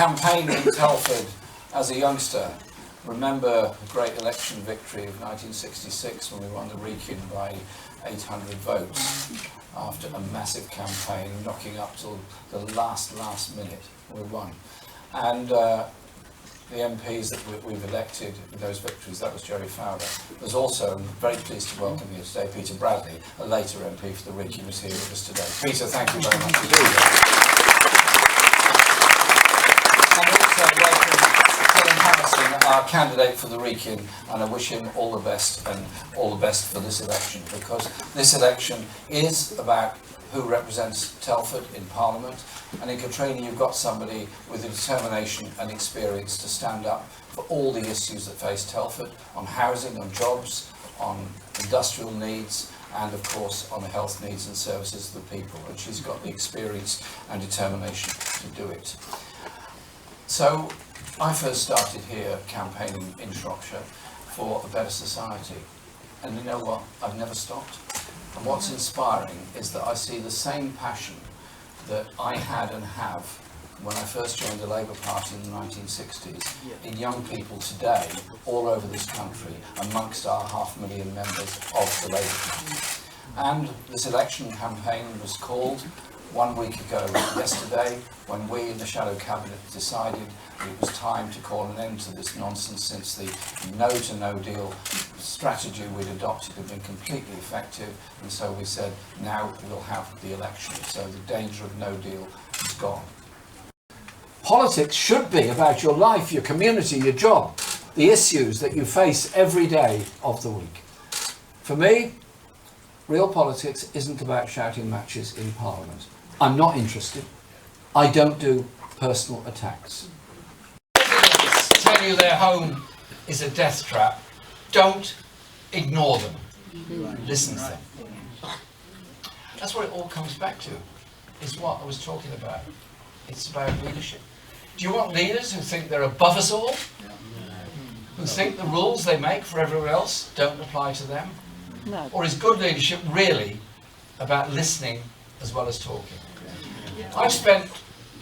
campaigned in Telford as a youngster. Remember the great election victory of 1966 when we won the Wrekin by 800 votes after a massive campaign, knocking up till the last minute. We won. And the MPs that we've elected in those victories, that was Jerry Fowler. There's also, I'm very pleased to welcome you today, Peter Bradley, a later MP for the Wrekin, who's here with us today. Peter, thank you very much for being here. And also welcome Helen Harrison, our candidate for the Wrekin, and I wish him all the best and all the best for this election, because this election is about who represents Telford in Parliament, and in Katrina you've got somebody with the determination and experience to stand up for all the issues that face Telford, on housing, on jobs, on industrial needs, and of course on the health needs and services of the people, and she's got the experience and determination to do it. So I first started here campaigning in Shropshire for a better society, and you know what, I've never stopped. And what's inspiring is that I see the same passion that I had and have when I first joined the Labour Party in the 1960s in young people today all over this country amongst our 500,000 members of the Labour Party. And this election campaign was called 1 week ago yesterday, when we in the Shadow Cabinet decided it was time to call an end to this nonsense, since the no to no deal strategy we'd adopted had been completely effective, and so we said now we'll have the election, so the danger of no deal is gone. Politics should be about your life, your community, your job, the issues that you face every day of the week. For me, real politics isn't about shouting matches in Parliament. I'm not interested. I don't do personal attacks. Tell you their home is a death trap. Don't ignore them. Listen to them. That's what it all comes back to, is what I was talking about. It's about leadership. Do you want leaders who think they're above us all? Who think the rules they make for everyone else don't apply to them? No. Or is good leadership really about listening as well as talking? I've spent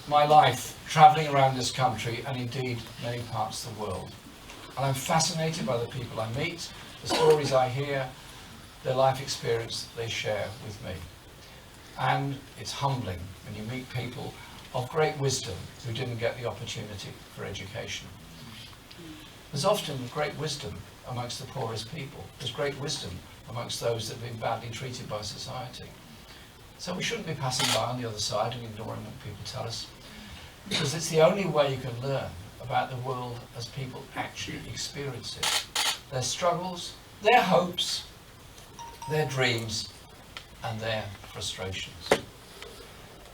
my life travelling around this country and indeed many parts of the world. And I'm fascinated by the people I meet, the stories I hear, their life experience they share with me. And it's humbling when you meet people of great wisdom who didn't get the opportunity for education. There's often great wisdom amongst the poorest people. There's great wisdom amongst those that have been badly treated by society. So we shouldn't be passing by on the other side and ignoring what people tell us, because it's the only way you can learn about the world as people actually experience it. Their struggles, their hopes, their dreams, and their frustrations.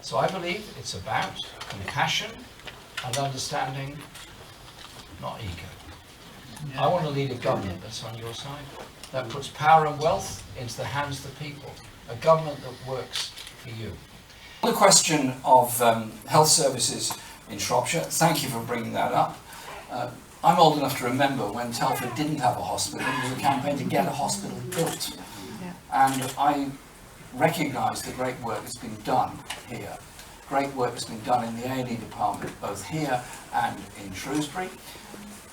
So I believe it's about compassion and understanding, not ego. I want to lead a government that's on your side, that puts power and wealth into the hands of the people, a government that works for you. On the question of health services in Shropshire, thank you for bringing that up. I'm old enough to remember when Telford didn't have a hospital. It was a campaign to get a hospital built. And I recognise the great work that's been done here. Great work that's been done in the A&E department, both here and in Shrewsbury.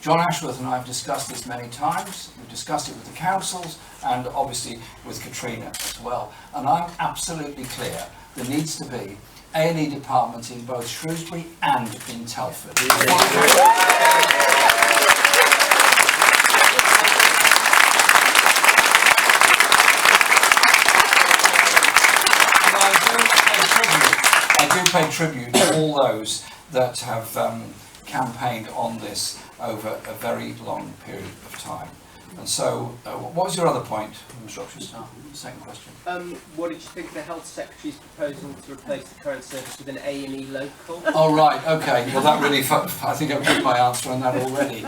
John Ashworth and I have discussed this many times. We've discussed it with the councils and obviously with Katrina as well. And I'm absolutely clear there needs to be A&E departments in both Shrewsbury and in Telford. I do pay tribute to all those that have campaigned on this over a very long period of time. And so, what was your other point from the Shropshire Star? Second question. What did you think of the Health Secretary's proposal to replace the current service with an A&E local? Oh right, okay. Well, that really, I think I've given my answer on that already.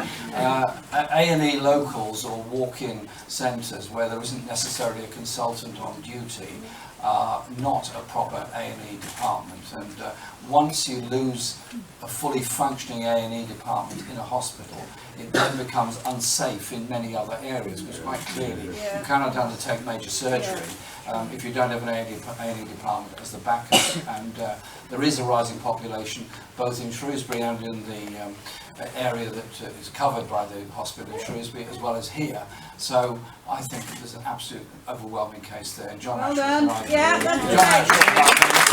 A&E locals or walk-in centres where there isn't necessarily a consultant on duty are not a proper A&E department, and once you lose a fully functioning A&E department in a hospital, it then becomes unsafe in many other other areas, because quite clearly you cannot undertake major surgery if you don't have an A&E department as the backup. And there is a rising population both in Shrewsbury and in the area that is covered by the hospital in Shrewsbury, as well as here. So I think that there's an absolute overwhelming case there. And John Well Ashworth done. and I Yeah, agree. that's John great. Ashworth